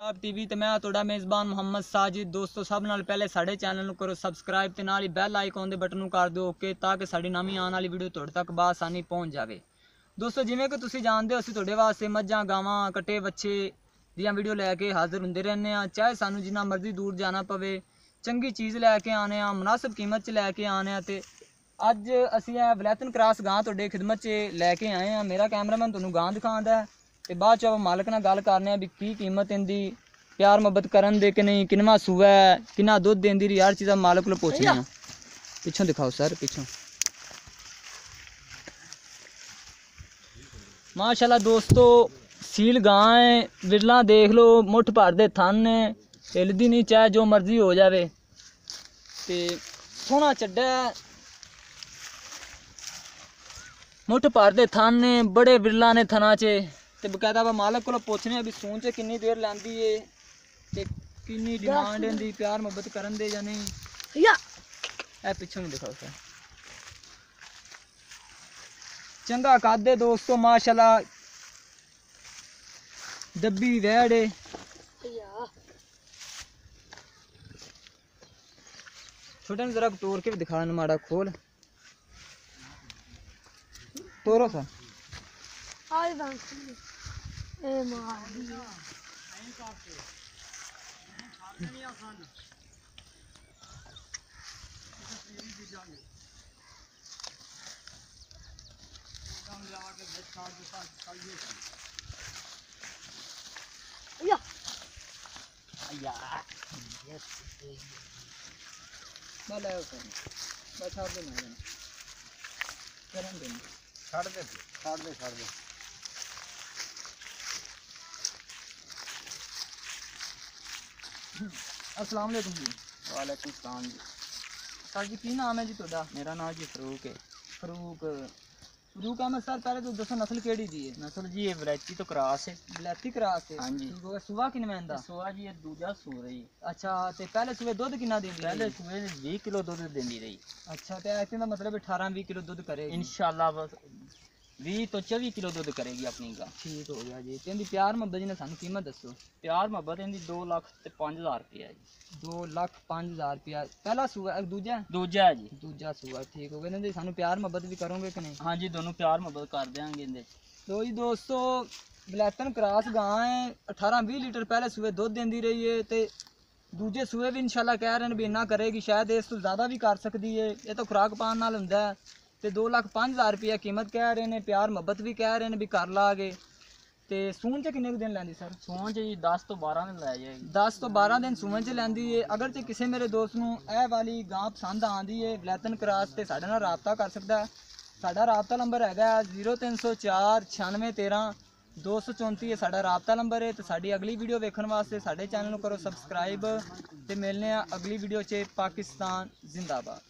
आप टीवी ते मैं ਤੁਹਾਡਾ ਮੇਜ਼ਬਾਨ ਮੁਹੰਮਦ ਸਾजिद ਦੋਸਤੋ ਸਭ ਨਾਲ ਪਹਿਲੇ ਸਾਡੇ ਚੈਨਲ ਨੂੰ ਕਰੋ ਸਬਸਕ੍ਰਾਈਬ ਤੇ ਨਾਲ ਹੀ ਬੈਲ ਆਈਕਨ ਦੇ ਬਟਨ ਨੂੰ ਕਰ ਦਿਓ ਓਕੇ ਤਾਂ ਕਿ ਸਾਡੀ ਨਵੀਂ ਆਉਣ ਵਾਲੀ ਵੀਡੀਓ ਤੁਹਾਡੇ ਤੱਕ ਬਾਸਾਨੀ ਪਹੁੰਚ ਜਾਵੇ। ਦੋਸਤੋ ਜਿਵੇਂ ਕਿ ਤੁਸੀਂ ਜਾਣਦੇ ਹੋ ਅਸੀਂ ਤੁਹਾਡੇ ਵਾਸਤੇ ਮੱਝਾਂ ਗਾਵਾਂ ਕੱਟੇ ਬੱਚੇ ਦੀਆਂ ਵੀਡੀਓ ਲੈ ਕੇ ਹਾਜ਼ਰ ਹੁੰਦੇ ਰਹਿੰਦੇ ਆ, ਚਾਹੇ ਸਾਨੂੰ ਜਿੰਨਾ ਮਰਜ਼ੀ ਦੂਰ ਜਾਣਾ ਪਵੇ ਚੰਗੀ ਚੀਜ਼ ਲੈ ਕੇ ਆਨੇ ਆ, ਮੁਨਾਸਿਬ ਕੀਮਤ 'ਚ ਲੈ ਕੇ ਆਨੇ ਆ। ਤੇ ਅੱਜ ਅਸੀਂ ਇਹ ਵਲੈਤਨ ਕ੍ਰਾਸ ਗਾਂ ਤੁਹਾਡੇ ਖਿਦਮਤ 'ਚ ਲੈ ਕੇ ਆਏ ਆ। ਮੇਰਾ ਕੈਮਰਾਮੈਨ ਤੁਹਾਨੂੰ ਗਾਂ ਦਿਖਾਉਂਦਾ ਤੇ बाद चो मालिक नाल गल करने भी की कीमत इनकी, प्यार मुहब्बत करन दे कि नहीं, किनवा सूआ है, किना दुध देंदी रही, हर चीज़ मालिक को पूछने हैं। पिछों दिखाओ सर, पिछों माशाल्लाह दोस्तों सील गां है, विरला देख लो, मुठ भर दे थन ने, हिलदी नहीं चाहे जो मर्जी हो जाए। ते सोहना चड्डा मुठ भर दे थन ने, बड़े विरला ने थना च। ते बकायदा मालिक को पूछने भी सून च किन्नी देर लैंदी है ते किन्नी डिमांड इनदी, प्यार मुहब्बत करन दे या नहीं। ए पिछों नहीं दिखाओ सर, चंगा कद दोस्तों माशाल्लाह, डब्बी वैड़ छोटे जरा तोड़ के भी दिखा माड़ा खोल तोड़ो सर। अस्सलाम वालेकुम जी। वालेकुम सलाम जी। सर जी की नाम है जी ਤੁਹਾਡਾ? मेरा नाम जी फरूक है। फरूक अहमद सर, पहले तो दसो नस्ल केड़ी जी है? नस्ल जी ये वैरायटी तो क्रॉस है। बलैती क्रॉस है। हाँ जी। ठीक होगा। सुबह किनवे आंदा? सुआ जी ये दूजा सूर है। अच्छा ते पहले सुबह दुध कितना देंदी? पहले सुबह 20 किलो दूध देंदी रही। अच्छा ते ऐसे दा मतलब 18-20 किलो दूध करेगी इंशाल्लाह बस 20 तो 24 किलो दूध करेगी अपनी गां। ठीक हो गया जी। ते इनदी प्यार मुहब्बत जी ने सानू कीमत दसो। प्यार मुहब्बत इनकी 2,05,000 रुपया जी। 2,05,000 रुपया पहला सूआ, दूजा दूजा है जी। दूजा सूआ। ठीक हो गया। इनदी सानू प्यार मुहब्बत भी करोगे कि नहीं? हाँ जी, दोनों प्यार मुहब्बत कर देंगे इनदे। तो जी दोस्तों बलैतन क्रॉस गां है, 18-20 लीटर पहले सूए दुध देंदी रही है ते दूजे सूए भी इंशाल्लाह कह रहे हैं भी इन्ना करेगी, शायद इस तो ज़्यादा भी कर सकती है। ये तो खुराक पान नाल हुंदा है। ते 2,05,000 रुपया कीमत कह रहे हैं, प्यार मुहब्बत भी कह रहे हैं भी कर लागे। ते सून च किन्ने दिन लैंदी सर? सोन जी 10 तो 12 दिन लै जाएगी। 10 तो 12 दिन सून च लैंदी है। अगर ते किसी मेरे दोस्त नूं ਇਹ वाली गां पसंद आंदी है बलैतन क्रॉस ते साडे नाल राबता कर सकदा है। साडा राबता नंबर हैगा 0304 9613 234 ये साडा राबता नंबर है। तो साडी अगली वीडियो वेखण वास्ते साडे चैनल नूं करो सब्सक्राइब ते मिलने आ अगली वीडियो च। पाकिस्तान जिंदाबाद।